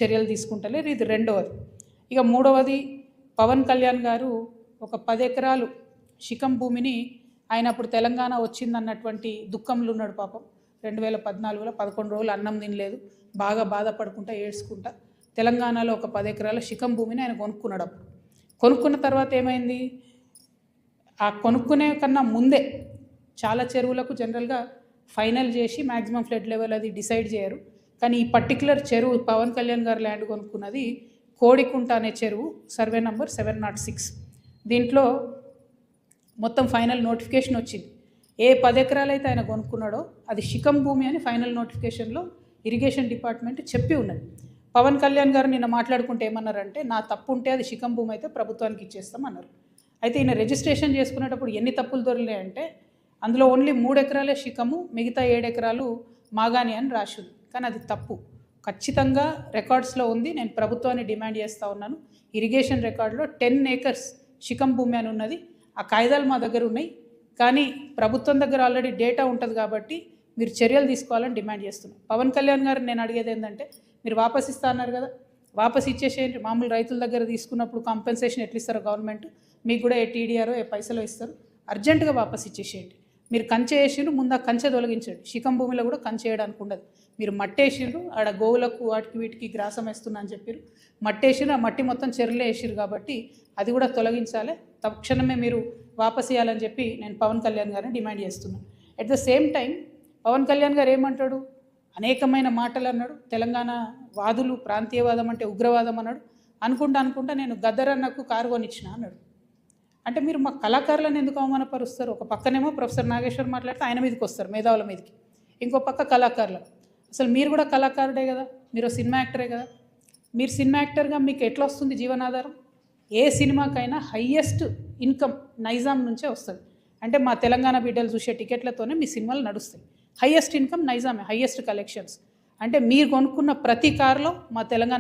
చర్యలు తీసుకుంటలేరు. ఇది రెండవది. ఇక మూడవది, పవన్ కళ్యాణ్ గారు ఒక 10 ఎకరాలు శిఖం భూమిని ఆయన అప్పుడు తెలంగాణ వచ్చిందన్నటువంటి దుఃఖంలో ఉన్నాడు పాపం. 2014లో 11 రోజులు అన్నం తినలేదు, బాగా బాధపడుకుంటా ఏడ్చుకుంటా తెలంగాణలో ఒక 10 ఎకరాల శిఖం భూమిని ఆయన కొనుక్కున్నాడు. అప్పుడు కొనుక్కున్న తర్వాత ఏమైంది, ఆ కొనుక్కునే కన్నా ముందే చాలా చెరువులకు జనరల్గా ఫైనల్ చేసి మ్యాక్సిమం ఫ్లడ్ లెవెల్ అది డిసైడ్ చేయరు. కానీ ఈ పర్టికులర్ చెరువు పవన్ కళ్యాణ్ గారు ల్యాండ్ కొనుక్కున్నది కోడికుంట అనే చెరువు, సర్వే నంబర్ 706. దీంట్లో మొత్తం ఫైనల్ నోటిఫికేషన్ వచ్చింది. ఏ 10 ఎకరాలు అయితే ఆయన కొనుక్కున్నాడో అది శిఖం భూమి అని ఫైనల్ నోటిఫికేషన్లో ఇరిగేషన్ డిపార్ట్మెంట్ చెప్పి ఉన్నది. పవన్ కళ్యాణ్ గారు నిన్న మాట్లాడుకుంటే ఏమన్నారంటే, నా తప్పు ఉంటే అది శిఖం భూమి అయితే ప్రభుత్వానికి ఇచ్చేస్తాం అన్నారు. అయితే ఈయన రిజిస్ట్రేషన్ చేసుకునేటప్పుడు ఎన్ని తప్పులు దొరికాయంటే, అందులో ఓన్లీ 3 ఎకరాలే శిఖము, మిగతా 7 ఎకరాలు మాగాని అని రాసింది. కానీ అది తప్పు, ఖచ్చితంగా రికార్డ్స్లో ఉంది. నేను ప్రభుత్వాన్ని డిమాండ్ చేస్తూ ఉన్నాను. ఇరిగేషన్ రికార్డులో 10 ఏకర్స్ శిఖం భూమి అని ఉన్నది. ఆ కాయిదాలు మా దగ్గర ఉన్నాయి, కానీ ప్రభుత్వం దగ్గర ఆల్రెడీ డేటా ఉంటుంది కాబట్టి మీరు చర్యలు తీసుకోవాలని డిమాండ్ చేస్తున్నాను. పవన్ కళ్యాణ్ గారు నేను అడిగేది ఏంటంటే, మీరు వాపస్ ఇస్తా అన్నారు కదా, వాపస్ ఇచ్చేసేయండి. మామూలు రైతుల దగ్గర తీసుకున్నప్పుడు కాంపెన్సేషన్ ఎట్లా ఇస్తారో గవర్నమెంట్, మీకు కూడా ఏ టీడీఆరో ఏ పైసలు ఇస్తారు, అర్జెంటుగా వాపస్ ఇచ్చేసేయండి. మీరు కంచె వేసిండ్రు, ముందు ఆ కంచె తొలగించండి. శిఖం భూమిలో కూడా కంచె వేయడానికి ఉండదు. మీరు మట్టేసిండ్రు, ఆడ గోవులకు వాటికి వీటికి గ్రాసం వేస్తున్నా అని చెప్పారు, మట్టేసిండ్రు, ఆ మట్టి మొత్తం చెరువులే వేసిరు కాబట్టి అది కూడా తొలగించాలి. తక్షణమే మీరు వాపస్ ఇవ్వాలని చెప్పి నేను పవన్ కళ్యాణ్ గారిని డిమాండ్ చేస్తున్నాను. At the same time Pawan Kalyan గారు ఏమంటాడు, అనేకమైన మాటలు అన్నాడు. తెలంగాణ వాదులు ప్రాంతీయవాదం అంటే ఉగ్రవాదం అన్నాడు. అనుకుంటా నేను గద్దరన్నకు కారు కొనిచ్చిన అన్నాడు. అంటే మీరు మా కళాకారులను ఎందుకు అవమానపరుస్తారు? ఒక పక్కనేమో ప్రొఫెసర్ నాగేశ్వర్ మాట్లాడితే ఆయన మీదకి వస్తారు, మేధావుల మీదకి, ఇంకో పక్క కళాకారులు. అసలు మీరు కూడా కళాకారుడే కదా, మీరు సినిమా యాక్టరే కదా. మీరు సినిమా యాక్టర్గా మీకు ఎట్లా వస్తుంది జీవనాధారం? ఏ సినిమాకైనా హయ్యెస్ట్ ఇన్కమ్ నైజాం నుంచే వస్తుంది. అంటే మా తెలంగాణ బిడ్డలు చూసే టికెట్లతోనే మీ సినిమాలు నడుస్తాయి. హయ్యెస్ట్ ఇన్కమ్ నైజామే, హయ్యెస్ట్ కలెక్షన్స్. అంటే మీరు కొనుక్కున్న ప్రతి కారులో మా తెలంగాణ